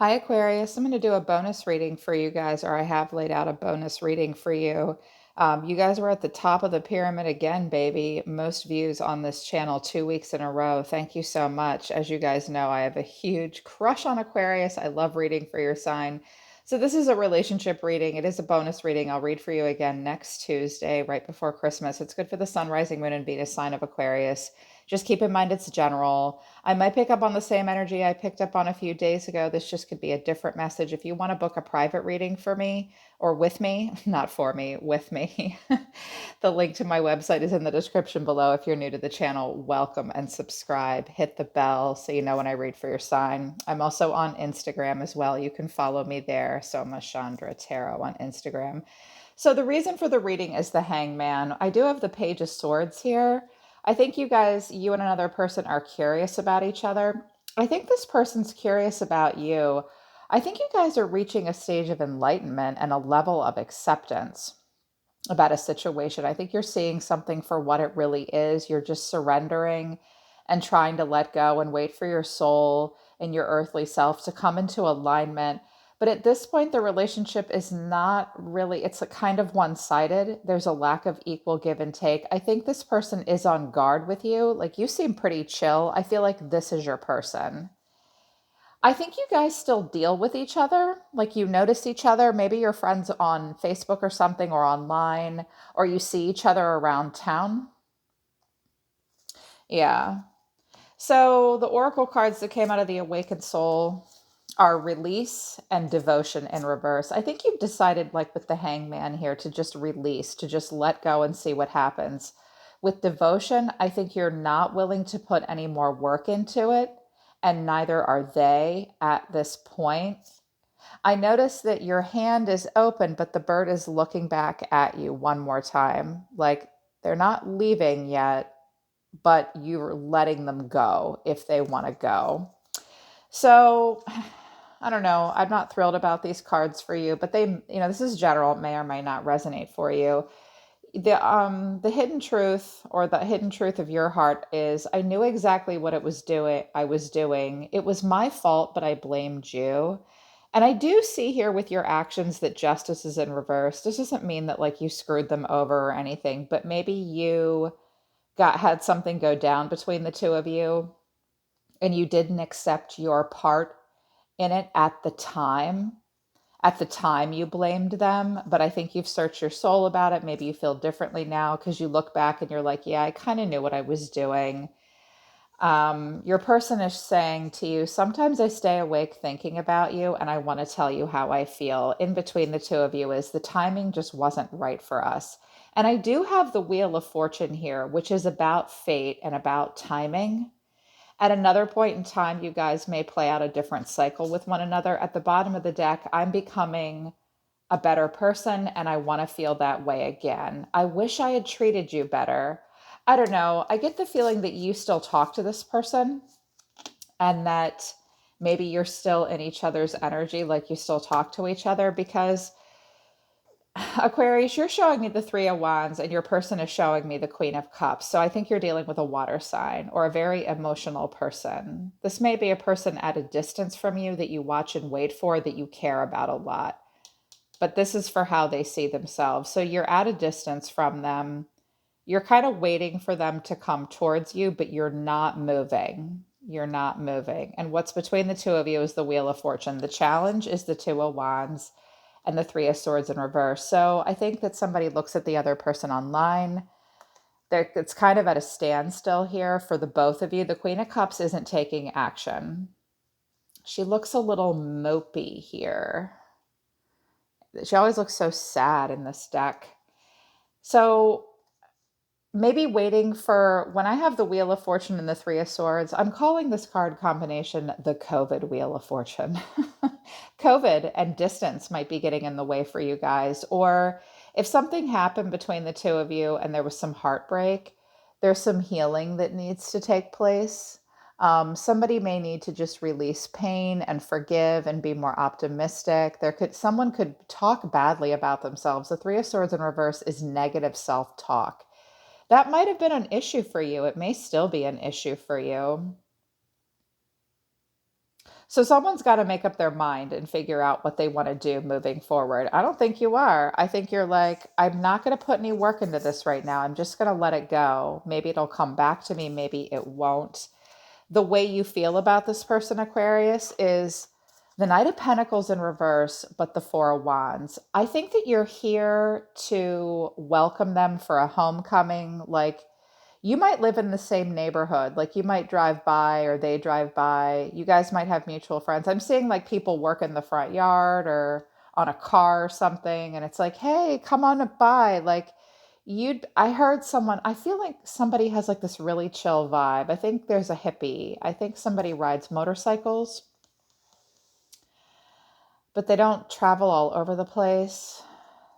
Hi, Aquarius. I'm going to do a bonus reading for you guys, or I have laid out a bonus reading for you. You guys were at the top of the pyramid again, baby. Most views on this channel 2 weeks in a row. Thank you so much. As you guys know, I have a huge crush on Aquarius. I love reading for your sign. So, this is a relationship reading. It is a bonus reading. I'll read for you again next Tuesday, right before Christmas. It's good for the sun, rising moon, and Venus sign of Aquarius. Just keep in mind it's general. I might pick up on the same energy I picked up on a few days ago. This just could be a different message. If you want to book a private reading for me or with me, not for me, with me, the link to my website is in the description below. If you're new to the channel, welcome and subscribe. Hit the bell so you know when I read for your sign. I'm also on Instagram as well. You can follow me there. Soma Chandra Tarot on Instagram. So the reason for the reading is the Hangman. I do have the Page of Swords here. I think you guys, you and another person are curious about each other. I think this person's curious about you. I think you guys are reaching a stage of enlightenment and a level of acceptance about a situation. I think you're seeing something for what it really is. You're just surrendering and trying to let go and wait for your soul and your earthly self to come into alignment. But at this point, the relationship is not really, it's a kind of one sided. There's a lack of equal give and take. I think this person is on guard with you. Like you seem pretty chill. I feel like this is your person. I think you guys still deal with each other. Like you notice each other. Maybe you're friends on Facebook or something or online, or you see each other around town. Yeah. So the oracle cards that came out of the awakened soul are release and devotion in reverse. I think you've decided, like with the hangman here, to just release, to just let go and see what happens. With devotion, I think you're not willing to put any more work into it, and neither are they at this point. I notice that your hand is open, but the bird is looking back at you one more time. Like they're not leaving yet, but you're letting them go if they want to go. So I don't know. I'm not thrilled about these cards for you, but this is general. It may or may not resonate for you. The hidden truth, or the hidden truth of your heart, is I knew exactly what it was doing. I was doing. It was my fault, but I blamed you. And I do see here with your actions that justice is in reverse. This doesn't mean that like you screwed them over or anything, but maybe you got had something go down between the two of you and you didn't accept your part in it at the time. At the time, you blamed them, but I think you've searched your soul about it. Maybe you feel differently now because you look back and you're like, yeah, I kind of knew what I was doing. Your person is saying to you, sometimes I stay awake thinking about you and I want to tell you how I feel. In between the two of you is the timing just wasn't right for us. And I do have the Wheel of Fortune here, which is about fate and about timing. At another point in time, you guys may play out a different cycle with one another. At the bottom of the deck, I'm becoming a better person and I want to feel that way again. I wish I had treated you better. I don't know. I get the feeling that you still talk to this person and that maybe you're still in each other's energy, like you still talk to each other because Aquarius, you're showing me the Three of Wands and your person is showing me the Queen of Cups. So I think you're dealing with a water sign or a very emotional person. This may be a person at a distance from you that you watch and wait for, that you care about a lot. But this is for how they see themselves. So you're at a distance from them. You're kind of waiting for them to come towards you, but you're not moving. You're not moving. And what's between the two of you is the Wheel of Fortune. The challenge is the Two of Wands and the Three of Swords in reverse. So I think that somebody looks at the other person online. It's kind of at a standstill here for the both of you. The Queen of Cups isn't taking action. She looks a little mopey here. She always looks so sad in this deck. So maybe waiting for when I have the Wheel of Fortune and the Three of Swords, I'm calling this card combination the COVID Wheel of Fortune. COVID and distance might be getting in the way for you guys. Or if something happened between the two of you and there was some heartbreak, there's some healing that needs to take place. Somebody may need to just release pain and forgive and be more optimistic. Someone could talk badly about themselves. The Three of Swords in reverse is negative self-talk. That might have been an issue for you. It may still be an issue for you. So someone's got to make up their mind and figure out what they want to do moving forward. I don't think you are. I think you're like, I'm not going to put any work into this right now. I'm just going to let it go. Maybe it'll come back to me. Maybe it won't. The way you feel about this person, Aquarius, is the Knight of Pentacles in reverse, but the Four of Wands. I think that you're here to welcome them for a homecoming. Like, you might live in the same neighborhood. Like, you might drive by or they drive by. You guys might have mutual friends. I'm seeing like people work in the front yard or on a car or something. And it's like, hey, come on by. Like, I heard someone, I feel like somebody has like this really chill vibe. I think there's a hippie. I think somebody rides motorcycles, but they don't travel all over the place.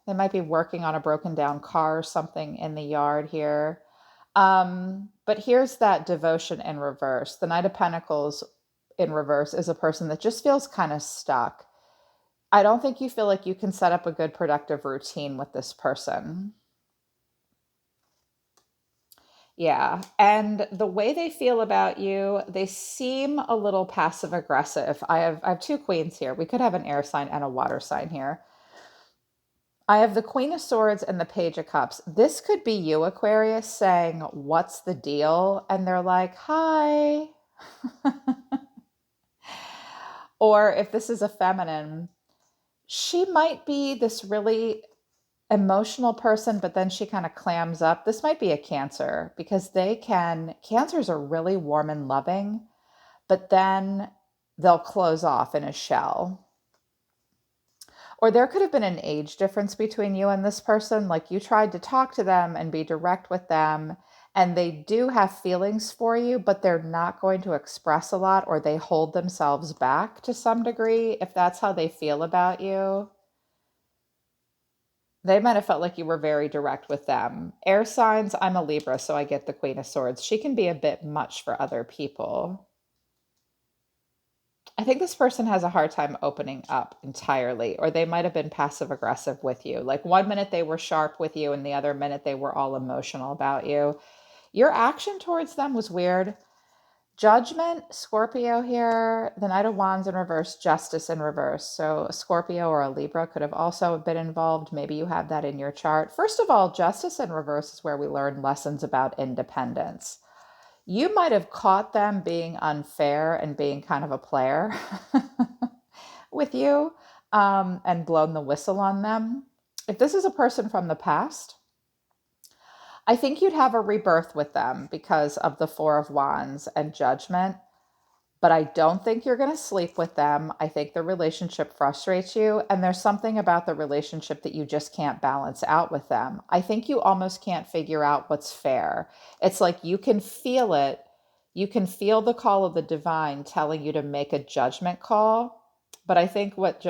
They might be working on a broken down car or something in the yard here. But here's that devotion in reverse. The Knight of Pentacles in reverse is a person that just feels kind of stuck. I don't think you feel like you can set up a good productive routine with this person. Yeah. And the way they feel about you, they seem a little passive aggressive. I have two queens here. We could have an air sign and a water sign here. I have the Queen of Swords and the Page of Cups. This could be you, Aquarius, saying, "What's the deal?" And they're like, "Hi." Or if this is a feminine, she might be this really emotional person, but then she kind of clams up. This might be a Cancer because Cancers are really warm and loving, but then they'll close off in a shell. Or there could have been an age difference between you and this person. Like, you tried to talk to them and be direct with them, and they do have feelings for you, but they're not going to express a lot, or they hold themselves back to some degree. If that's how they feel about you, they might have felt like you were very direct with them. Air signs, I'm a Libra, so I get the Queen of Swords. She can be a bit much for other people. I think this person has a hard time opening up entirely, or they might have been passive aggressive with you. Like, one minute they were sharp with you, and the other minute they were all emotional about you. Your action towards them was weird. Judgment, Scorpio here, the Knight of Wands in reverse, Justice in reverse. So a Scorpio or a Libra could have also been involved. Maybe you have that in your chart. First of all, Justice in reverse is where we learn lessons about independence. You might have caught them being unfair and being kind of a player with you, and blown the whistle on them. If this is a person from the past, I think you'd have a rebirth with them because of the Four of Wands and Judgment. But I don't think you're going to sleep with them. I think the relationship frustrates you, and there's something about the relationship that you just can't balance out with them. I think you almost can't figure out what's fair. It's like you can feel it. You can feel the call of the divine telling you to make a judgment call. But I think what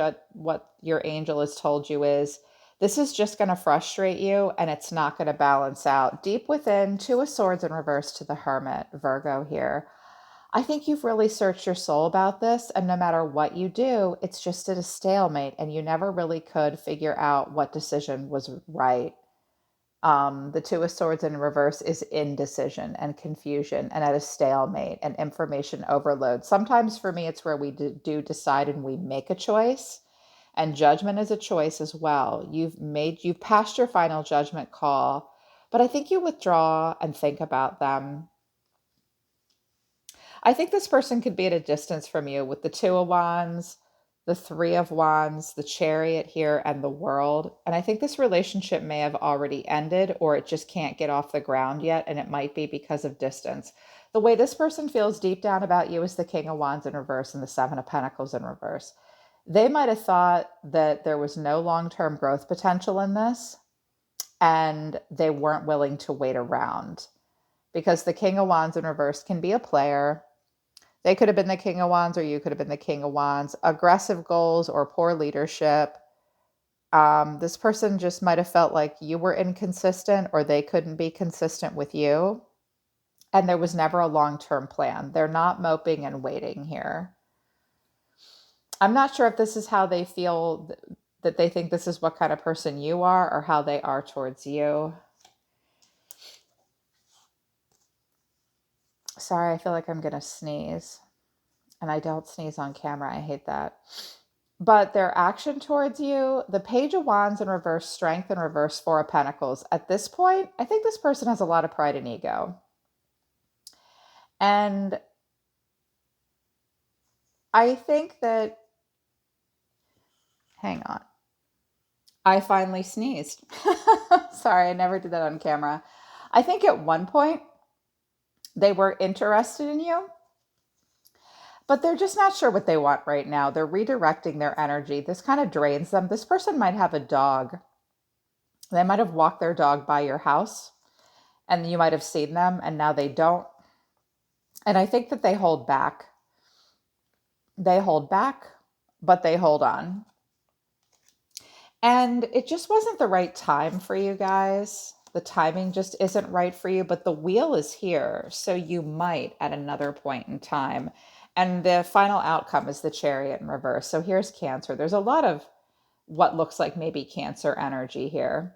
your angel has told you is this is just going to frustrate you, and it's not going to balance out. Deep within, Two of Swords in reverse to the Hermit, Virgo here. I think you've really searched your soul about this, and no matter what you do, it's just at a stalemate, and you never really could figure out what decision was right. The Two of Swords in reverse is indecision and confusion and at a stalemate and information overload. Sometimes for me, it's where we do decide and we make a choice, and Judgment is a choice as well. You've passed your final judgment call, but I think you withdraw and think about them. I think this person could be at a distance from you with the Two of Wands, the Three of Wands, the Chariot here, and the World. And I think this relationship may have already ended, or it just can't get off the ground yet. And it might be because of distance. The way this person feels deep down about you is the King of Wands in reverse and the Seven of Pentacles in reverse. They might have thought that there was no long term growth potential in this, and they weren't willing to wait around because the King of Wands in reverse can be a player. They could have been the King of Wands, or you could have been the King of Wands. Aggressive goals or poor leadership. This person just might have felt like you were inconsistent, or they couldn't be consistent with you. And there was never a long-term plan. They're not moping and waiting here. I'm not sure if this is how they feel, that they think this is what kind of person you are, or how they are towards you. Sorry, I feel like I'm going to sneeze. And I don't sneeze on camera. I hate that. But their action towards you, the Page of Wands in reverse, Strength in reverse, Four of Pentacles. At this point, I think this person has a lot of pride and ego. And I think that, hang on, I finally sneezed. Sorry, I never did that on camera. I think at one point they were interested in you, but they're just not sure what they want right now. They're redirecting their energy. This kind of drains them. This person might have a dog. They might have walked their dog by your house and you might have seen them and now they don't. And I think that they hold back. They hold back, but they hold on. And it just wasn't the right time for you guys. The timing just isn't right for you, but the wheel is here. So you might at another point in time. And the final outcome is the Chariot in reverse. So here's Cancer. There's a lot of what looks like maybe Cancer energy here.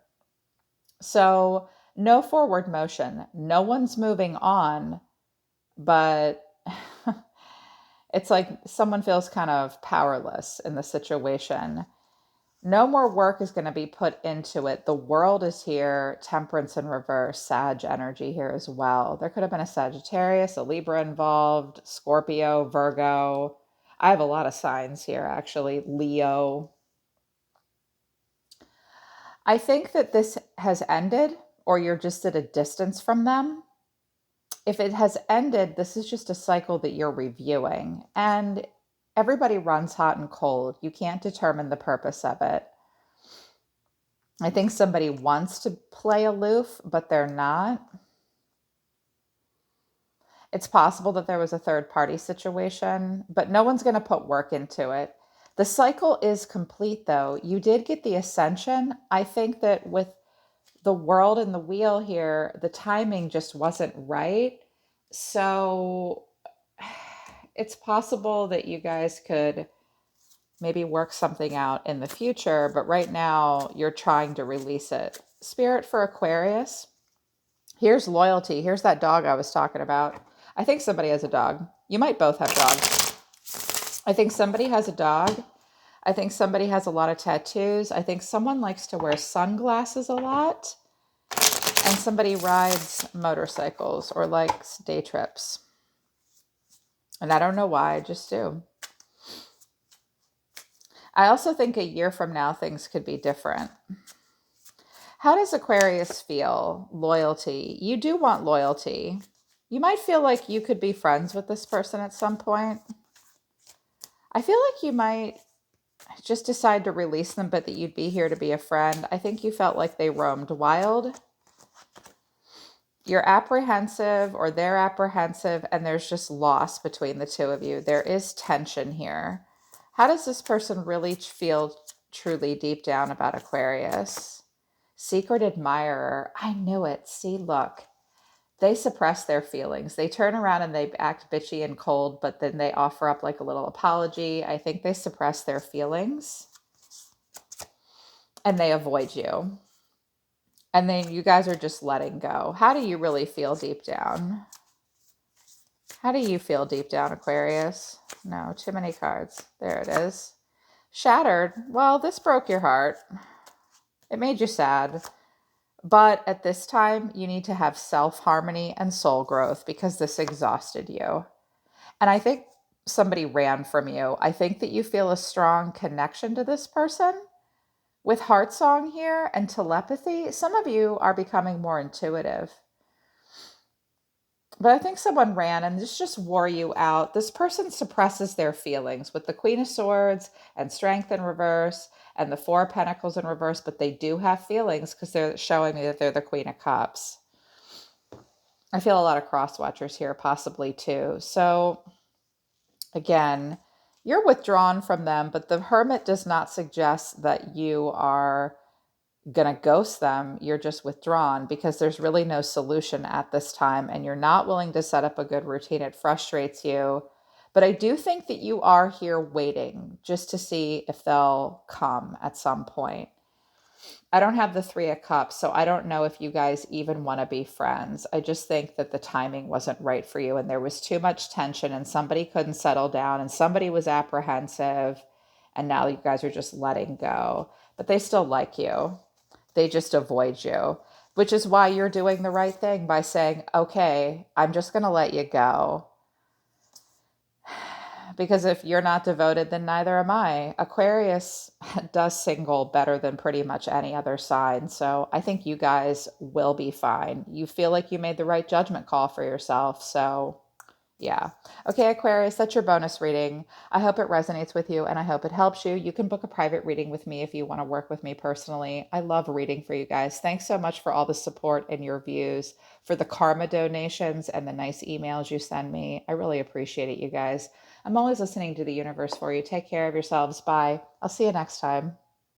So no forward motion. No one's moving on, but it's like someone feels kind of powerless in the situation. No more work is going to be put into it. The World is here, Temperance in reverse, Sag energy here as well. There could have been a Sagittarius, a Libra involved, Scorpio, Virgo. I have a lot of signs here, actually. Leo. I think that this has ended, or you're just at a distance from them. If it has ended, this is just a cycle that you're reviewing. And everybody runs hot and cold. You can't determine the purpose of it. I think somebody wants to play aloof, but they're not. It's possible that there was a third party situation, but no one's going to put work into it. The cycle is complete, though. You did get the ascension. I think that with the World and the wheel here, the timing just wasn't right. So it's possible that you guys could maybe work something out in the future, but right now you're trying to release it. Spirit for Aquarius. Here's loyalty. Here's that dog I was talking about. I think somebody has a dog. You might both have dogs. I think somebody has a dog. I think somebody has a lot of tattoos. I think someone likes to wear sunglasses a lot. And somebody rides motorcycles or likes day trips. And I don't know why, I just do. I also think a year from now, things could be different. How does Aquarius feel? Loyalty. You do want loyalty. You might feel like you could be friends with this person at some point. I feel like you might just decide to release them, but that you'd be here to be a friend. I think you felt like they roamed wild. You're apprehensive, or they're apprehensive, and there's just loss between the two of you. There is tension here. How does this person really feel truly deep down about Aquarius? Secret admirer. I knew it. See, look. They suppress their feelings. They turn around and they act bitchy and cold, but then they offer up like a little apology. I think they suppress their feelings and they avoid you. And then you guys are just letting go. How do you really feel deep down? How do you feel deep down, Aquarius? No, too many cards. There it is. Shattered. Well, this broke your heart. It made you sad. But at this time, you need to have self-harmony and soul growth because this exhausted you. And I think somebody ran from you. I think that you feel a strong connection to this person. With heart song here and telepathy, some of you are becoming more intuitive. But I think someone ran and this just wore you out. This person suppresses their feelings with the Queen of Swords and Strength in reverse and the Four of Pentacles in reverse, but they do have feelings because they're showing me that they're the Queen of Cups. I feel a lot of cross watchers here, possibly too. So again, you're withdrawn from them, but the Hermit does not suggest that you are going to ghost them. You're just withdrawn because there's really no solution at this time and you're not willing to set up a good routine. It frustrates you. But I do think that you are here waiting just to see if they'll come at some point. I don't have the Three of Cups, so I don't know if you guys even want to be friends. I just think that the timing wasn't right for you and there was too much tension and somebody couldn't settle down and somebody was apprehensive and now you guys are just letting go. But they still like you. They just avoid you, which is why you're doing the right thing by saying, okay, I'm just going to let you go. Because if you're not devoted, then neither am I. Aquarius does single better than pretty much any other sign. So I think you guys will be fine. You feel like you made the right judgment call for yourself. So yeah. Okay, Aquarius, that's your bonus reading. I hope it resonates with you and I hope it helps you. You can book a private reading with me if you want to work with me personally. I love reading for you guys. Thanks so much for all the support and your views, for the karma donations and the nice emails you send me. I really appreciate it, you guys. I'm always listening to the universe for you. Take care of yourselves. Bye. I'll see you next time.